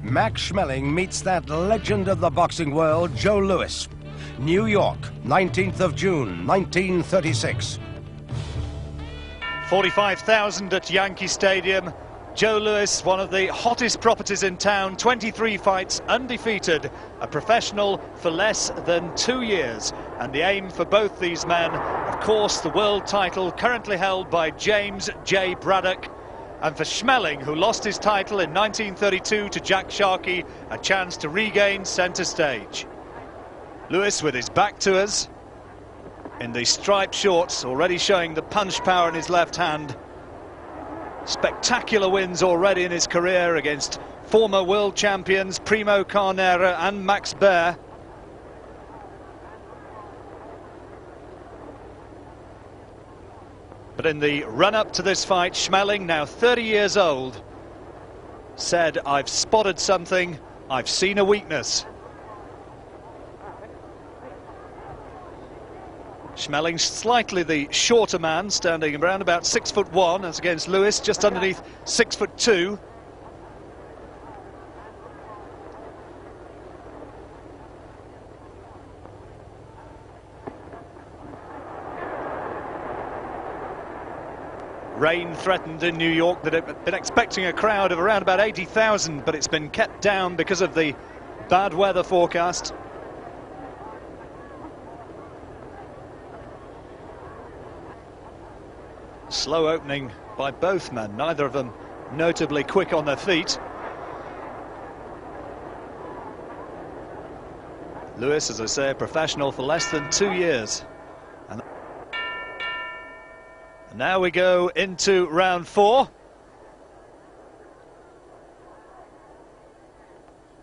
Max Schmeling meets that legend of the boxing world, Joe Louis. New York, 19th of June, 1936. 45,000 at Yankee Stadium. Joe Louis, one of the hottest properties in town, 23 fights, undefeated, a professional for less than 2 years. And the aim for both these men, of course, the world title currently held by James J. Braddock. And for Schmeling, who lost his title in 1932 to Jack Sharkey, a chance to regain centre stage. Louis with his back to us, in the striped shorts, already showing the punch power in his left hand. Spectacular wins already in his career against former world champions Primo Carnera and Max Baer. But in the run-up to this fight, Schmeling, now 30 years old, said, "I've spotted something, I've seen a weakness." Schmeling, slightly the shorter man, standing around about 6'1", as against Louis, just underneath 6'2". Rain threatened in New York. That had been expecting a crowd of around about 80,000, but it's been kept down because of the bad weather forecast. Slow opening by both men, neither of them notably quick on their feet. Louis, as I say, a professional for less than 2 years. And now we go into round 4.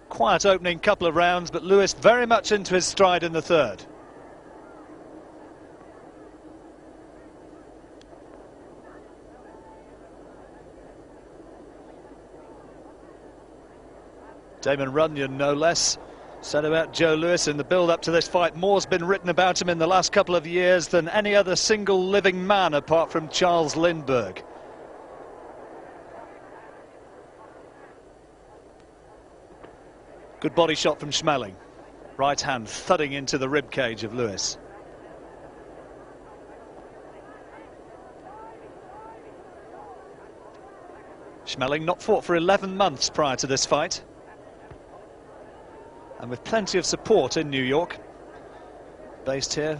Quiet opening couple of rounds, but Louis very much into his stride in the third. Damon Runyon, no less, said about Joe Louis in the build-up to this fight, more's been written about him in the last couple of years than any other single living man apart from Charles Lindbergh. Good body shot from Schmeling. Right hand thudding into the rib cage of Louis. Schmeling not fought for 11 months prior to this fight, and with plenty of support in New York. Based here,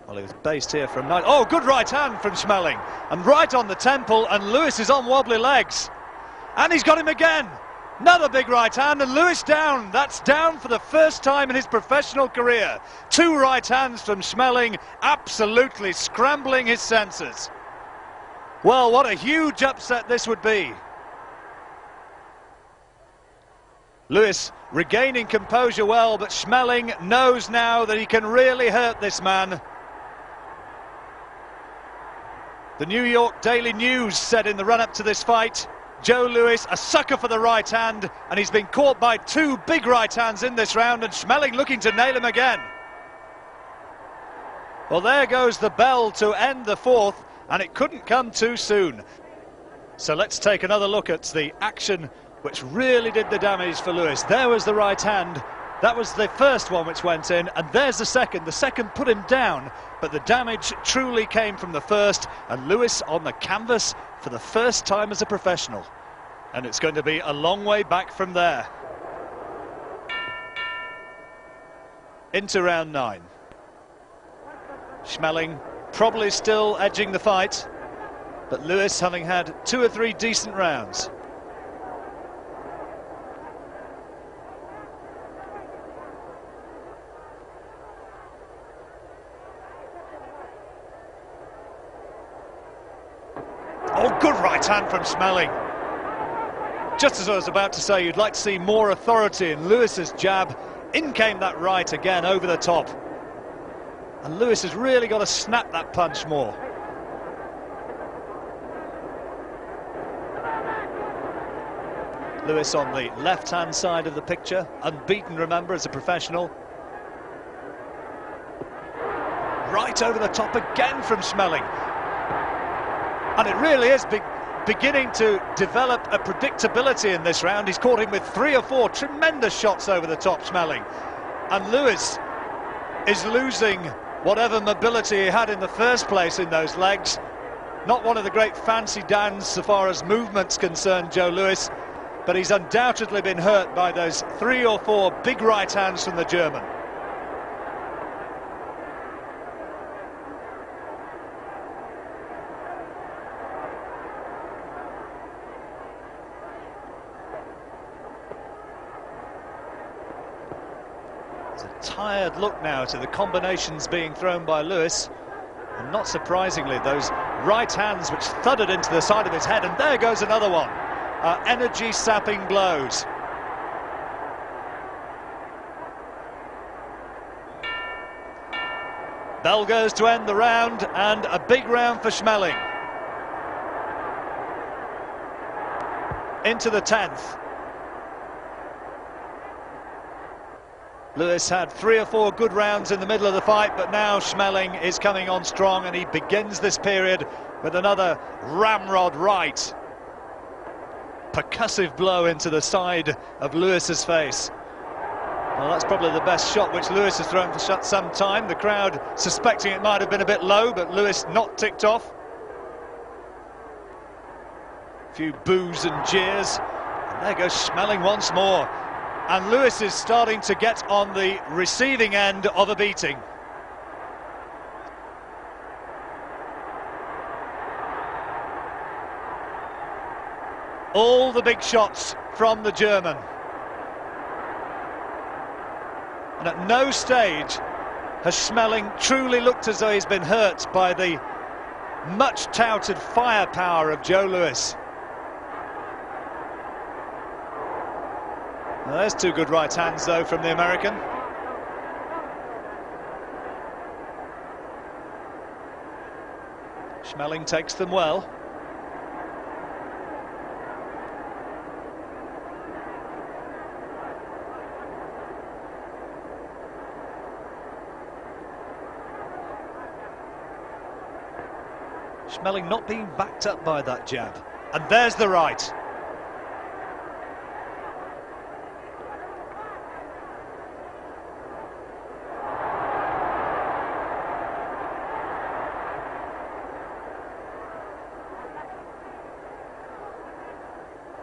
well, he was based here from night. Oh, good right hand from Schmeling, and right on the temple, and Louis is on wobbly legs, and he's got him again. Another big right hand, and Louis down. That's down for the first time in his professional career. 2 right hands from Schmeling, absolutely scrambling his senses. Well, what a huge upset this would be. Louis regaining composure well, but Schmeling knows now that he can really hurt this man. The New York Daily News said in the run-up to this fight, Joe Louis, a sucker for the right hand, and he's been caught by 2 big right hands in this round, and Schmeling looking to nail him again. Well, there goes the bell to end the 4th, and it couldn't come too soon. So let's take another look at the action which really did the damage for Louis. There was the right hand. That was the first one which went in, and there's the second. The second put him down, but the damage truly came from the first, and Louis on the canvas for the first time as a professional. And it's going to be a long way back from there. Into round 9. Schmeling probably still edging the fight, but Louis having had 2 or 3 decent rounds. Oh, good right hand from Schmeling. Just as I was about to say, you'd like to see more authority in Louis's jab. In came that right again over the top. And Louis has really got to snap that punch more. Louis on the left-hand side of the picture, unbeaten, remember, as a professional. Right over the top again from Schmeling. And it really is beginning to develop a predictability in this round. He's caught him with 3 or 4 tremendous shots over the top, Schmeling. And Lewis is losing whatever mobility he had in the first place in those legs. Not one of the great fancy downs so far as movement's concerned, Joe Lewis, but he's undoubtedly been hurt by those 3 or 4 big right hands from the German. It's a tired look now to the combinations being thrown by Lewis. And not surprisingly, those right hands which thudded into the side of his head, and there goes another one. Energy-sapping blows. Bell goes to end the round, and a big round for Schmeling. Into the 10th. Lewis had 3 or 4 good rounds in the middle of the fight, but now Schmeling is coming on strong, and he begins this period with another ramrod right. Percussive blow into the side of Lewis's face. Well, that's probably the best shot which Lewis has thrown for some time. The crowd suspecting it might have been a bit low, but Lewis not ticked off. A few boos and jeers. And there goes Schmeling once more. And Lewis is starting to get on the receiving end of a beating. All the big shots from the German. And at no stage has Schmeling truly looked as though he's been hurt by the much touted firepower of Joe Lewis. Well, there's 2 good right hands though from the American. Schmeling takes them well. Schmeling not being backed up by that jab. And there's the right.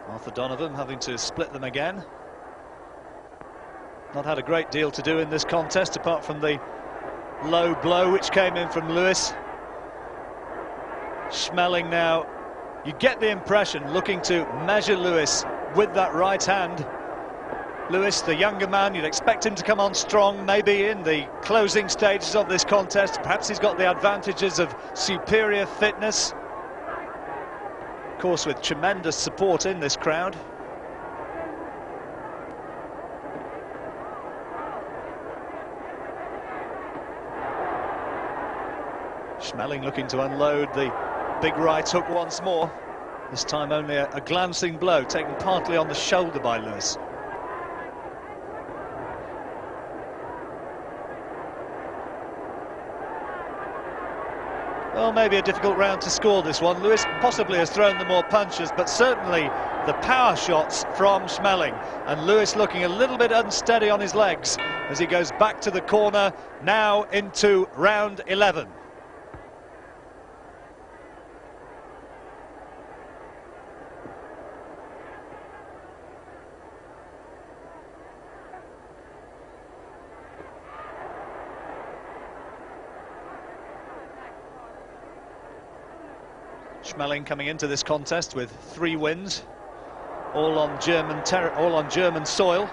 Arthur Donovan having to split them again. Not had a great deal to do in this contest apart from the low blow which came in from Lewis. Schmeling now, you get the impression, looking to measure Lewis with that right hand. Lewis, the younger man, you'd expect him to come on strong, maybe in the closing stages of this contest. Perhaps he's got the advantages of superior fitness. Of course, with tremendous support in this crowd. Schmeling looking to unload the big right hook once more. This time only a glancing blow taken partly on the shoulder by Lewis. Well, maybe a difficult round to score this one. Lewis possibly has thrown the more punches, but certainly the power shots from Schmeling. And Lewis looking a little bit unsteady on his legs as he goes back to the corner, now into round 11. Schmeling coming into this contest with 3 wins, all on German soil.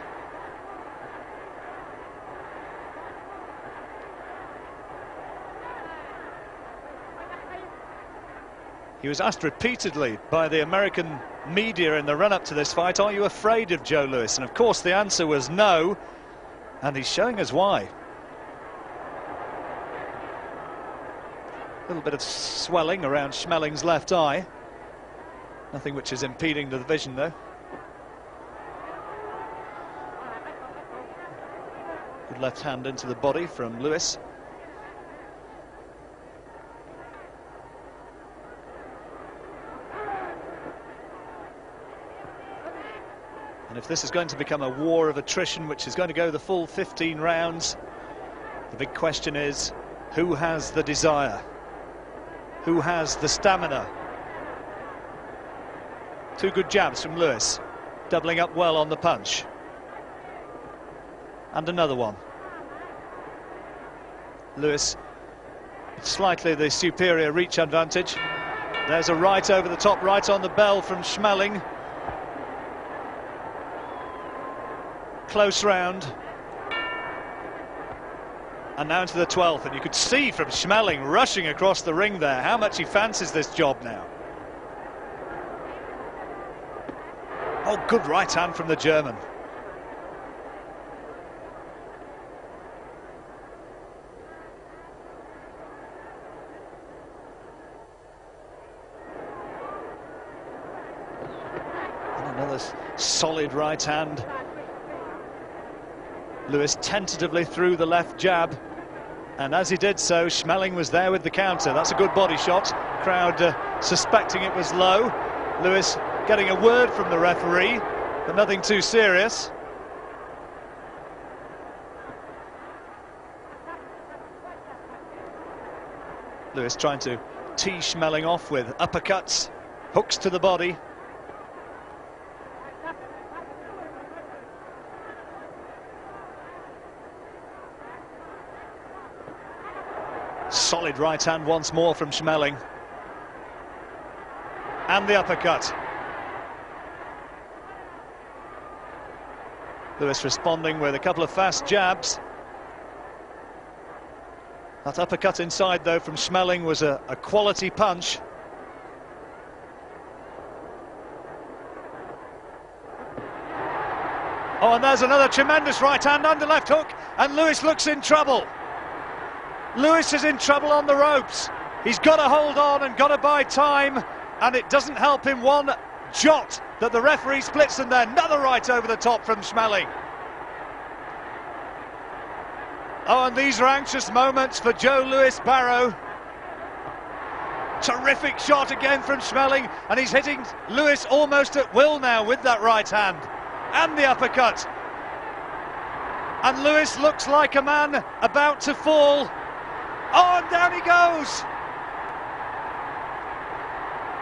He was asked repeatedly by the American media in the run-up to this fight, "Are you afraid of Joe Lewis?" And of course the answer was no, and he's showing us why. A little bit of swelling around Schmeling's left eye. Nothing which is impeding the vision though. Good left hand into the body from Lewis. And if this is going to become a war of attrition, which is going to go the full 15 rounds, the big question is, who has the desire? Who has the stamina? Two good jabs from Lewis, doubling up well on the punch. And another one. Lewis, slightly the superior reach advantage. There's a right over the top, right on the bell from Schmeling. Close round. And now into the 12th, and you could see from Schmeling rushing across the ring there how much he fancies this job now. Oh, good right hand from the German. And another solid right hand. Lewis tentatively threw the left jab, and as he did so, Schmeling was there with the counter. That's a good body shot. Crowd suspecting it was low. Lewis getting a word from the referee, but nothing too serious. Lewis trying to tee Schmeling off with uppercuts, hooks to the body. Solid right hand once more from Schmeling. And the uppercut. Lewis responding with a couple of fast jabs. That uppercut inside, though, from Schmeling was a quality punch. Oh, and there's another tremendous right hand under left hook, and Lewis looks in trouble. Lewis is in trouble on the ropes. He's got to hold on and got to buy time, and it doesn't help him one jot that the referee splits them there. Another right over the top from Schmeling. Oh, and these are anxious moments for Joe Louis Barrow. Terrific shot again from Schmeling, and he's hitting Lewis almost at will now with that right hand. And the uppercut. And Lewis looks like a man about to fall. Oh, and down he goes.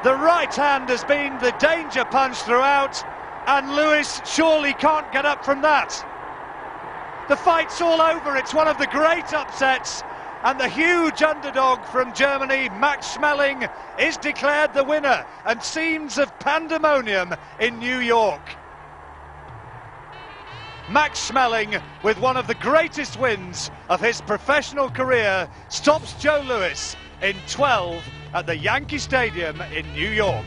The right hand has been the danger punch throughout, and Lewis surely can't get up from that. The fight's all over. It's one of the great upsets, and the huge underdog from Germany, Max Schmeling, is declared the winner, and scenes of pandemonium in New York. Max Schmeling, with one of the greatest wins of his professional career, stops Joe Louis in 12 at the Yankee Stadium in New York.